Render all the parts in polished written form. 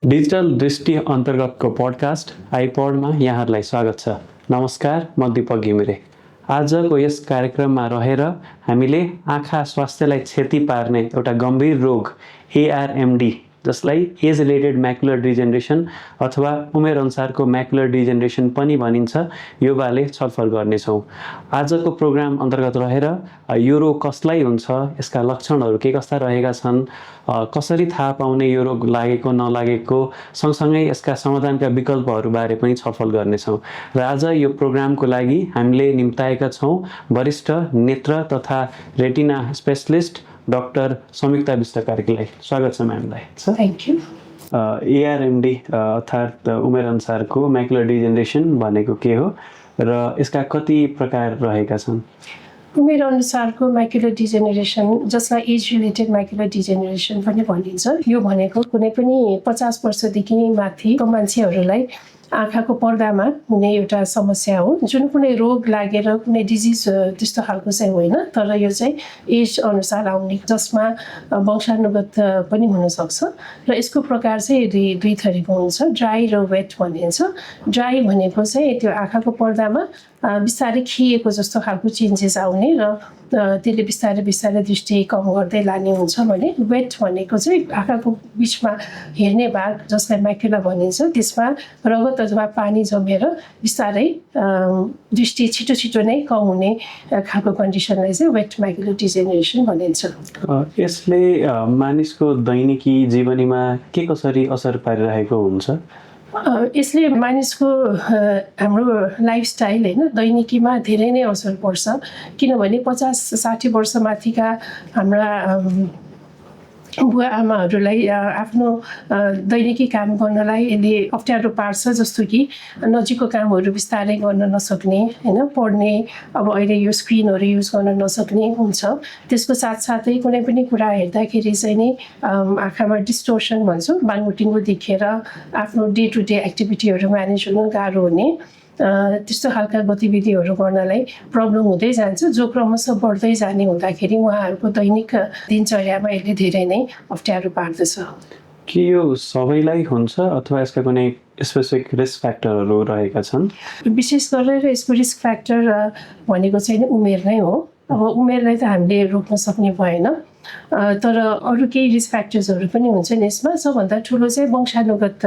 Digital दृष्टि अन्तर्गतको podcast आइपडमा यहाँहरूलाई स्वागत छ। नमस्कार, म दिपक घिमिरे। आजको यस कार्यक्रममा रहेर हामीले आँखा स्वास्थ्यलाई क्षति पार्ने एउटा गम्भीर रोग एआरएमडी, जसलाई एज रिलेटेड म्याकुलर डिजेनरेसन अथवा उमेर अनुसारको म्याकुलर डिजेनरेसन पनि भनिन्छ, यो बारे छलफल गर्नेछौँ। आजको प्रोग्राम अन्तर्गत रहेर यो रोग कसलाई हुन्छ, यसका लक्षणहरू के कस्ता रहेका छन्, कसरी थाहा पाउने यो रोग लागेको नलागेको, सँगसँगै यसका समाधानका विकल्पहरूबारे पनि छलफल गर्नेछौँ। र आज यो प्रोग्रामको लागि हामीले निम्ताएका छौँ वरिष्ठ नेत्र तथा रेटिना स्पेशलिस्ट डाक्टर संयुक्ता विष्ट कार्कीलाई। स्वागत छ म्यामलाई। Thank you. एआरएमडी अर्थात् उमेर अनुसारको म्याकुलर डिजेनरेसन भनेको के हो र यसका कति प्रकार रहेका छन्? उमेर अनुसारको म्याकुलर डिजेनेरेसन, जसलाई एज रिलेटेड म्याकुलर डिजेनेरेसन पनि भनिन्छ, यो भनेको कुनै पनि 50 वर्षदेखि माथिको मान्छेहरूलाई आँखाको पर्दामा हुने एउटा समस्या हो, जुन कुनै रोग लागेर कुनै डिजिज त्यस्तो खालको चाहिँ होइन, तर यो चाहिँ एज अनुसार आउने, जसमा वंशानुगत पनि हुनसक्छ। र यसको प्रकार चाहिँ दुई थरीको हुन्छ, ड्राई र वेट भनिन्छ। ड्राई भनेको चाहिँ त्यो आँखाको पर्दामा बिस्तारै खिएको जस्तो खालको चेन्जेस आउने र त्यसले बिस्तारै दृष्टि कम गर्दै लाने हुन्छ भने, वेट भनेको चाहिँ आँखाको बिचमा हेर्ने भाग, जसलाई म्याकुला भनिन्छ, त्यसमा रगत अथवा पानी जमेर बिस्तारै दृष्टि छिटो नै कम हुने खालको कन्डिसनलाई चाहिँ वेट म्याकुलर डिजेनेरेसन भनिन्छ। यसले मानिसको दैनिकी जीवनीमा के कसरी असर पारिरहेको हुन्छ? यसले मानिसको हाम्रो लाइफस्टाइल होइन, दैनिकीमा धेरै नै असर पर्छ, किनभने 50-60 वर्ष माथिका हाम्रा बुवा आमाहरूलाई आफ्नो दैनिकी काम गर्नलाई यसले अप्ठ्यारो पार्छ। जस्तो कि नजिकको कामहरू बिस्तारै गर्न नसक्ने, होइन, पढ्ने, अब अहिले यो स्क्रिनहरू युज गर्न नसक्ने हुन्छ। त्यसको साथसाथै कुनै पनि कुरा हेर्दाखेरि चाहिँ नि आँखामा डिस्टोर्सन भन्छौँ, बाङमुटिङ्गो देखेर आफ्नो डे टु डे एक्टिभिटीहरू म्यानेज हुन गाह्रो हुने, त्यस्तो खालका गतिविधिहरू गर्नलाई प्रब्लम हुँदै जान्छ, जो क्रमशः बढ्दै जाने हुँदाखेरि उहाँहरूको दैनिक दिनचर्यामा यसले धेरै नै अप्ठ्यारो पार्दछ। के यो सबैलाई हुन्छ अथवा यसका कुनै स्पेसिफिक रिस्क फ्याक्टरहरू रहेका छन्? विशेष गरेर यसको रिस्क फ्याक्टर भनेको चाहिँ उमेर नै हो। अब उमेरलाई त हामीले रोक्न सक्ने भएन, तर अरू केही रिस्क फ्याक्टर्सहरू पनि हुन्छन् यसमा। सबभन्दा ठुलो चाहिँ वंशानुगत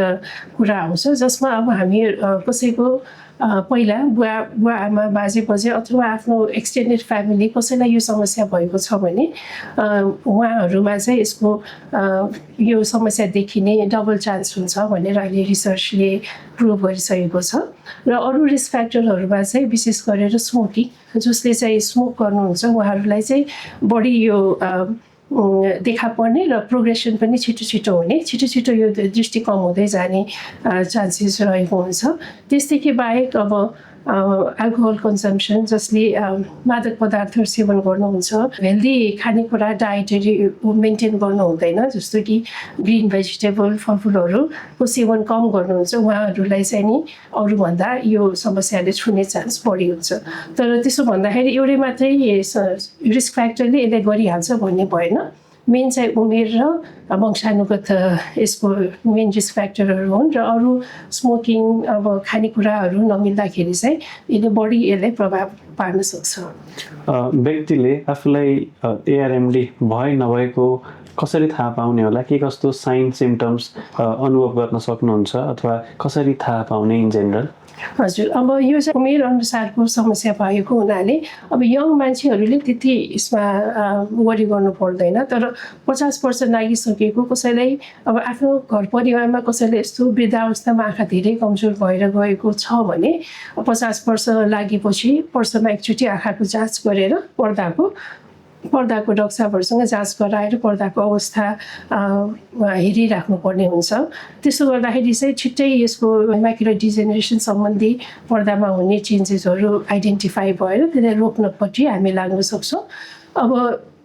कुरा आउँछ, जसमा अब हामी कसैको पहिला बुवा आमा बाजे बजे अथवा आफ्नो एक्सटेन्डेड फ्यामिली कसैलाई यो समस्या भएको छ भने उहाँहरूमा चाहिँ यसको यो समस्या देखिने डबल चान्स हुन्छ भनेर अहिले रिसर्चले प्रुभ गरिसकेको छ। र अरू रिस्क फ्याक्टरहरूमा चाहिँ विशेष गरेर स्मोकिङ, जसले चाहिँ स्मोक गर्नुहुन्छ उहाँहरूलाई चाहिँ बढी यो देखा पर्ने र प्रोग्रेसन पनि छिटो हुने, छिटो यो दृष्टि कम हुँदै जाने चान्सेस रहेको हुन्छ। त्यसदेखि बाहेक अब अल्कोहल कन्जम्सन, जसले मादक पदार्थहरू सेवन गर्नुहुन्छ, हेल्दी खानेकुरा डायटरी मेन्टेन गर्नु हुँदैन, जस्तो कि ग्रिन भेजिटेबल फलफुलहरूको सेवन कम गर्नुहुन्छ, उहाँहरूलाई चाहिँ नि अरूभन्दा यो समस्याले छुने चान्स बढी हुन्छ। तर त्यसो भन्दाखेरि एउटै मात्रै रिस्क फ्याक्टरले यसले गरिहाल्छ भन्ने भएन। मेन चाहिँ उमेर र वंशानुगत यसको मेन रिस्क फ्याक्टरहरू हुन्, र अरू स्मोकिङ, अब खानेकुराहरू नमिल्दाखेरि चाहिँ यसले प्रभाव पार्न सक्छ। व्यक्तिले आफूलाई एआरएमडी भए नभएको कसरी थाहा पाउने होला? के कस्तो साइन सिम्टम्स अनुभव गर्न सक्नुहुन्छ अथवा कसरी थाहा पाउने इन जेनरल? हजुर, अब यो चाहिँ उमेर अनुसारको समस्या भएको हुनाले अब यङ मान्छेहरूले त्यति यसमा वरि गर्नु पर्दैन, तर 50 वर्ष नागिसकेको कसैलाई, अब आफ्नो घर परिवारमा कसैलाई यस्तो वृद्धावस्थामा आँखा धेरै कमजोर भएर गएको छ भने 50 वर्ष लागेपछि वर्षमा एकचोटि आँखाको जाँच गरेर पर्दाको डाक्टर साहबहरूसँग जाँच गराएर पर्दाको अवस्था हेरिराख्नु पर्ने हुन्छ। त्यसो गर्दाखेरि चाहिँ छिट्टै यसको म्याकुलर डिजेनेरेसन सम्बन्धी पर्दामा हुने चेन्जेसहरू आइडेन्टिफाई भएर त्यसलाई रोक्नपट्टि हामी लाग्न सक्छौँ। अब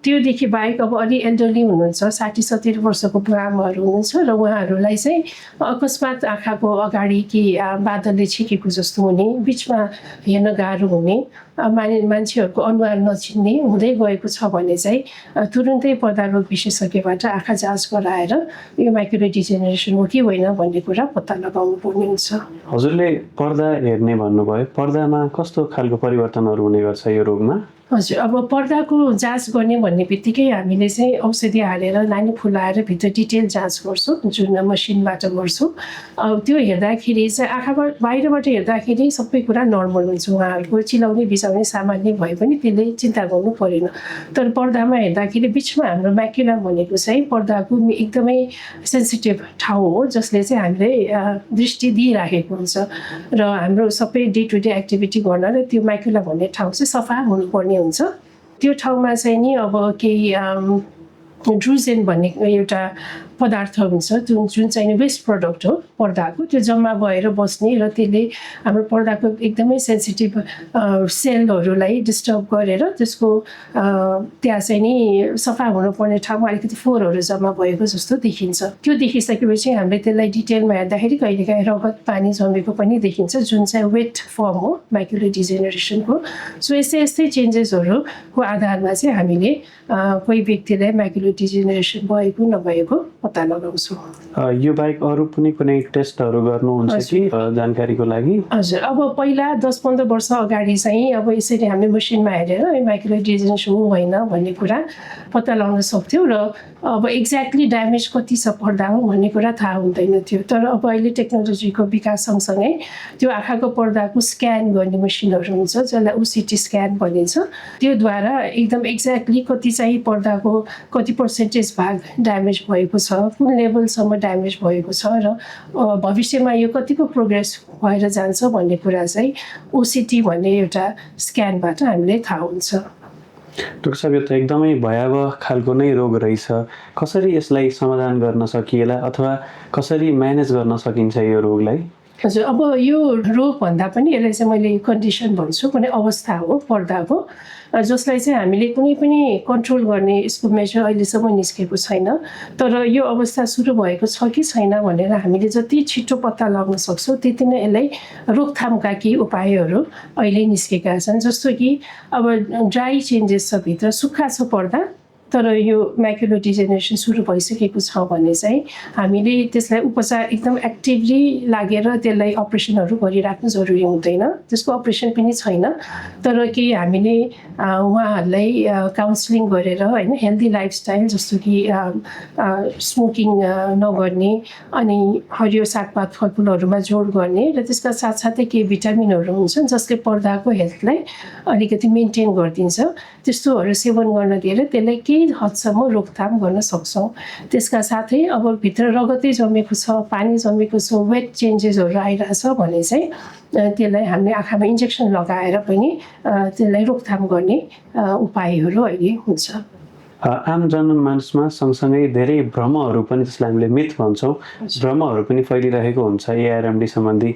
त्योदेखि बाहेक अब अलि एल्डरली हुनुहुन्छ, 60-70 वर्षको बुवाआमाहरू हुनुहुन्छ र उहाँहरूलाई चाहिँ अकस्मात आँखाको अगाडि कि बादलले छेकेको जस्तो हुने, बिचमा हेर्न गाह्रो हुने, मान्छेहरूको अनुहार नचिन्ने हुँदै गएको छ भने चाहिँ तुरुन्तै पर्दा रोग विशेषज्ञबाट आँखा जाँच गराएर यो म्याकुलर डिजेनेरेसन हो कि होइन भन्ने कुरा पत्ता लगाउनु पर्ने हुन्छ। हजुरले पर्दा हेर्ने भन्नुभयो, पर्दामा कस्तो खालको परिवर्तनहरू हुने गर्छ यो रोगमा? हजुर, अब पर्दाको जाँच गर्ने भन्ने बित्तिकै हामीले चाहिँ औषधि हालेर नानी फुलाएर भित्र डिटेल जाँच गर्छौँ, जुन मसिनबाट गर्छौँ। त्यो हेर्दाखेरि चाहिँ आँखाबाट बाहिरबाट हेर्दाखेरि सबै कुरा नर्मल हुन्छ, उहाँहरूको चिलाउने बिसाउने सामान्य भए पनि त्यसले चिन्ता गर्नु परेन। तर पर्दामा हेर्दाखेरि बिचमा हाम्रो म्याकुला भनेको चाहिँ पर्दाको एकदमै सेन्सिटिभ ठाउँ हो, जसले चाहिँ हामीले दृष्टि दिइराखेको हुन्छ र हाम्रो सबै डे टु डे एक्टिभिटी गर्नलाई त्यो म्याकुला भन्ने ठाउँ चाहिँ सफा हुनुपर्ने हुन्छ। त्यो ठाउँमा चाहिँ नि अब केही ड्रुजेन भन्ने एउटा पदार्थ हुन्छ जुन चाहिँ वेस्ट प्रडक्ट हो पर्दाको, त्यो जम्मा भएर बस्ने र त्यसले हाम्रो पर्दाको एकदमै सेन्सिटिभ सेलहरूलाई डिस्टर्ब गरेर त्यसको त्यहाँ चाहिँ नि सफा हुनुपर्ने ठाउँमा अलिकति फोहोरहरू जम्मा भएको जस्तो देखिन्छ। त्यो देखिसकेपछि हामीले त्यसलाई डिटेलमा हेर्दाखेरि कहिलेकाहीँ रगत पानी जमेको पनि देखिन्छ, जुन चाहिँ वेट फर्म हो म्याकुलर डिजेनेरेसनको। सो यस्तै चेन्जेसहरूको आधारमा चाहिँ हामीले कोही व्यक्तिलाई म्याकुलर डिजेनेरेसन भएको नभएको पत्ता लगाउँछौँ। यो बाहेक अरू पनि कुनै टेस्टहरू गर्नुहुन्छ कि जानकारीको लागि? हजुर, अब पहिला 10-15 वर्ष अगाडि चाहिँ अब यसरी हामीले मसिनमा हेरेर म्याकुलर डिजेनेरेसन हो होइन भन्ने कुरा पत्ता लगाउन सक्थ्यौँ र अब एक्ज्याक्टली ड्यामेज कति छ पर्दा हो भन्ने कुरा थाहा हुँदैन थियो। तर अब अहिले टेक्नोलोजीको विकास सँगसँगै त्यो आँखाको पर्दाको स्क्यान गर्ने मसिनहरू हुन्छ, जसलाई ओसिटी स्क्यान भनिन्छ, त्योद्वारा एकदम एक्ज्याक्टली कति चाहिँ पर्दाको कति पर्सेन्टेज भाग ड्यामेज भएको छ, कुन लेभलसम्म ड्यामेज भएको छ र भविष्यमा यो कतिको प्रोग्रेस भएर जान्छ भन्ने कुरा चाहिँ ओसिटी भन्ने एउटा स्क्यानबाट हामीले थाहा हुन्छ। डाक्टर साहब, यो त एकदमै भयावह खालको नै रोग रहेछ। कसरी यसलाई समाधान गर्न सकिएला अथवा कसरी म्यानेज गर्न सकिन्छ यो रोगलाई? हजुर, अब यो रोग भन्दा पनि यसलाई चाहिँ मैले कन्डिसन भन्छु, कुनै अवस्था हो पर्दाको, जसलाई चाहिँ हामीले कुनै पनि कन्ट्रोल गर्ने यसको मेजर अहिलेसम्म निस्केको छैन। तर यो अवस्था सुरु भएको छ कि छैन भनेर हामीले जति छिटो पत्ता लगाउन सक्छौँ त्यति नै यसलाई रोकथामका केही उपायहरू अहिले निस्केका छन्। जस्तो कि अब ड्राई चेन्जेस छ, भित्र सुक्खा छ पर्दा, तर यो म्याकुलर डिजेनेरेसन सुरु भइसकेको छ भने चाहिँ हामीले त्यसलाई उपचार एकदम एक्टिभली लागेर त्यसलाई अपरेसनहरू गरिराख्नु जरुरी हुँदैन, त्यसको अपरेसन पनि छैन। तर केही हामीले उहाँहरूलाई काउन्सिलिङ गरेर होइन हेल्दी लाइफस्टाइल जस्तो कि स्मोकिङ नगर्ने, अनि हरियो सागपात फलफुलहरूमा जोड गर्ने र त्यसका साथसाथै केही भिटामिनहरू हुन्छन् जसले पर्दाको हेल्थलाई अलिकति मेन्टेन गरिदिन्छ, त्यस्तोहरू सेवन गर्न दिएर त्यसलाई केही हदसम्म रोकथाम गर्न सक्छौँ। त्यसका साथै अब भित्र रगतै जमेको छ, पानी जमेको छ, वेट चेन्जेसहरू आइरहेछ भने चाहिँ त्यसलाई हामीले आँखामा इन्जेक्सन लगाएर पनि त्यसलाई रोकथाम गर्ने उपायहरू अहिले हुन्छ। आम जनमानसमा सँगसँगै धेरै भ्रमहरू पनि, जसलाई हामीले मिथ भन्छौँ, भ्रमहरू पनि फैलिरहेको हुन्छ एआरएमडी सम्बन्धी।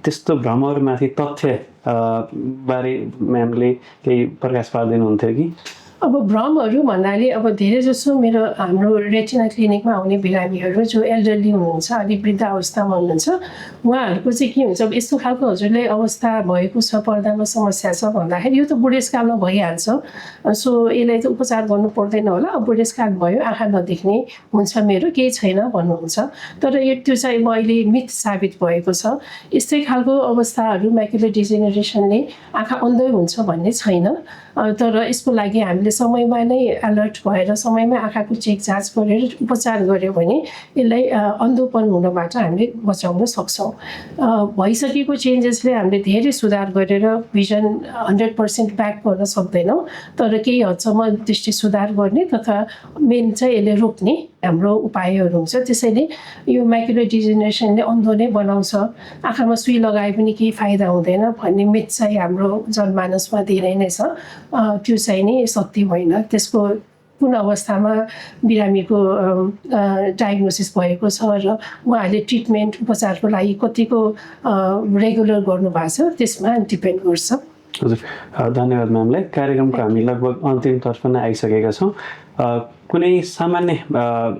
त्यस्तो भ्रमहरूमाथि तथ्य बारे म्यामले केही प्रकाश पारिदिनुहुन्थ्यो कि? अब भ्रमहरू भन्नाले अब धेरै जसो हाम्रो रेटिना क्लिनिकमा आउने बिरामीहरू जो एल्डरली हुनुहुन्छ, अलिक वृद्ध अवस्थामा हुनुहुन्छ, उहाँहरूको चाहिँ के हुन्छ, अब यस्तो खालको हजुरले अवस्था भएको छ, पर्दामा समस्या छ भन्दाखेरि यो त बुढेसकालमा भइहाल्छ, सो यसलाई त उपचार गर्नु पर्दैन होला, अब बुढेसकाल भयो, आँखा नदेख्ने हुन्छ मेरो, केही छैन भन्नुहुन्छ। तर त्यो चाहिँ अहिले मिथ साबित भएको छ। यस्तै खालको अवस्थाहरू म्याकुलर डिजेनेरेसनले आँखा अन्धै हुन्छ भन्ने छैन। तर यसको लागि हामीले समयमा नै अलर्ट भएर समयमा आँखाको चेक जाँच गरेर उपचार गऱ्यो भने यसलाई अन्धोपन हुनबाट हामीले बचाउन सक्छौँ। भइसकेको चेन्जेसले हामीले धेरै सुधार गरेर भिजन 100% ब्याक गर्न सक्दैनौँ, तर केही हदसम्म दृष्टि सुधार गर्ने तथा मेन चाहिँ यसले रोक्ने हाम्रो उपायहरू हुन्छ। त्यसैले यो म्याकुलर डिजेनेरेसनले अन्धो नै बनाउँछ, आँखामा सुई लगाए पनि केही फाइदा हुँदैन भन्ने मिथ चाहिँ हाम्रो जनमानसमा धेरै नै छ। त्यो चाहिँ नि सत्य होइन। त्यसको कुन अवस्थामा बिरामीको डायग्नोसिस भएको छ र उहाँहरूले ट्रिटमेन्ट उपचारको लागि कतिको रेगुलर गर्नुभएको छ त्यसमा डिपेन्ड गर्छ। हजुर, धन्यवाद म्यामलाई। कार्यक्रमको हामी लगभग अन्तिमतर्फ नै आइसकेका छौँ। कुनै सामान्य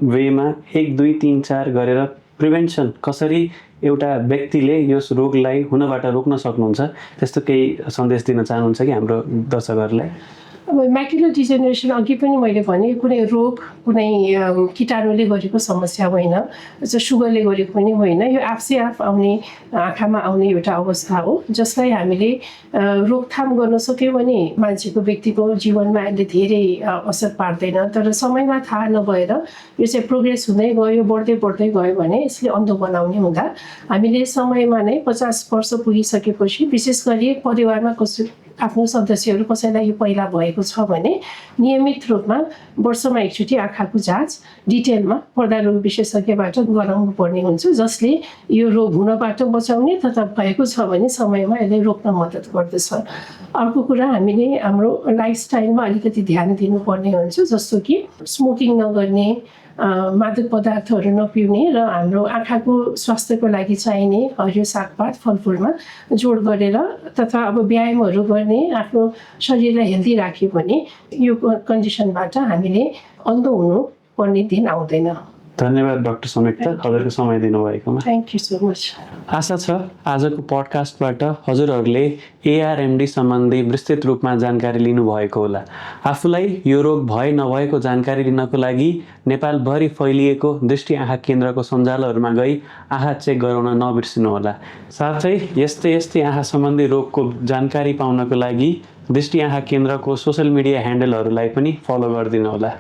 वेमा 1 2 3 4 गरेर प्रिभेन्सन कसरी एउटा व्यक्तिले यस रोगलाई हुनबाट रोक्न सक्नुहुन्छ, त्यस्तो केही सन्देश दिन चाहनुहुन्छ कि हाम्रो दर्शकहरूलाई? अब म्याकुलर डिजेनेरेसन अघि पनि मैले भने कुनै रोग कुनै कीटाणुले गरेको समस्या होइन, जस्तो सुगरले गरेको पनि होइन। यो आफै आफ आउने आँखामा आउने एउटा अवस्था हो जसलाई हामीले रोकथाम गर्न सक्यौँ भने मान्छेको व्यक्तिको जीवनमा यसले धेरै असर पार्दैन। तर समयमा थाहा नभएर यो चाहिँ प्रोग्रेस हुँदै गयो, बढ्दै बढ्दै गयो भने यसले अन्धो बनाउने हुँदा हामीले समयमा नै 50 वर्ष पुगिसकेपछि, विशेष गरी परिवारमा आफ्नो सदस्यहरू कसैलाई यो पहिला भएको छ भने नियमित रूपमा वर्षमा एकचोटि आँखाको जाँच डिटेलमा पर्दा रोग विशेषज्ञबाट गराउनु पर्ने हुन्छ, जसले यो रोग हुनबाट बचाउने तथा भएको छ भने समयमा यसलाई रोक्न मद्दत गर्दछ। अर्को कुरा, हामीले हाम्रो लाइफस्टाइलमा अलिकति ध्यान दिनुपर्ने हुन्छ, जस्तो कि स्मोकिङ नगर्ने, मादक पदार्थहरू नपिउने र हाम्रो आँखाको स्वास्थ्यको लागि चाहिने हरियो सागपात फलफुलमा जोड गरेर तथा अब व्यायामहरू गर्ने, आफ्नो शरीरलाई हेल्दी राख्यो भने यो कन्डिसनबाट हामीले अन्धो हुनुपर्ने दिन आउँदैन। धन्यवाद डाक्टर संयुक्ता, हजुरको समय दिनुभएकोमा। Thank you so much. आशा छ आजको पडकास्टबाट हजुरहरूले एआरएमडी सम्बन्धी विस्तृत रूपमा जानकारी लिनुभएको होला। आफूलाई यो रोग भए नभएको जानकारी लिनको लागि नेपालभरि फैलिएको दृष्टि आँखा केन्द्रको सञ्जालहरूमा गई आँखा चेक गराउन नबिर्सिनुहोला। साथै यस्तै आँखा सम्बन्धी रोगको जानकारी पाउनको लागि दृष्टि आँखा केन्द्रको सोसल मिडिया ह्यान्डलहरूलाई पनि फलो गरिदिनुहोला।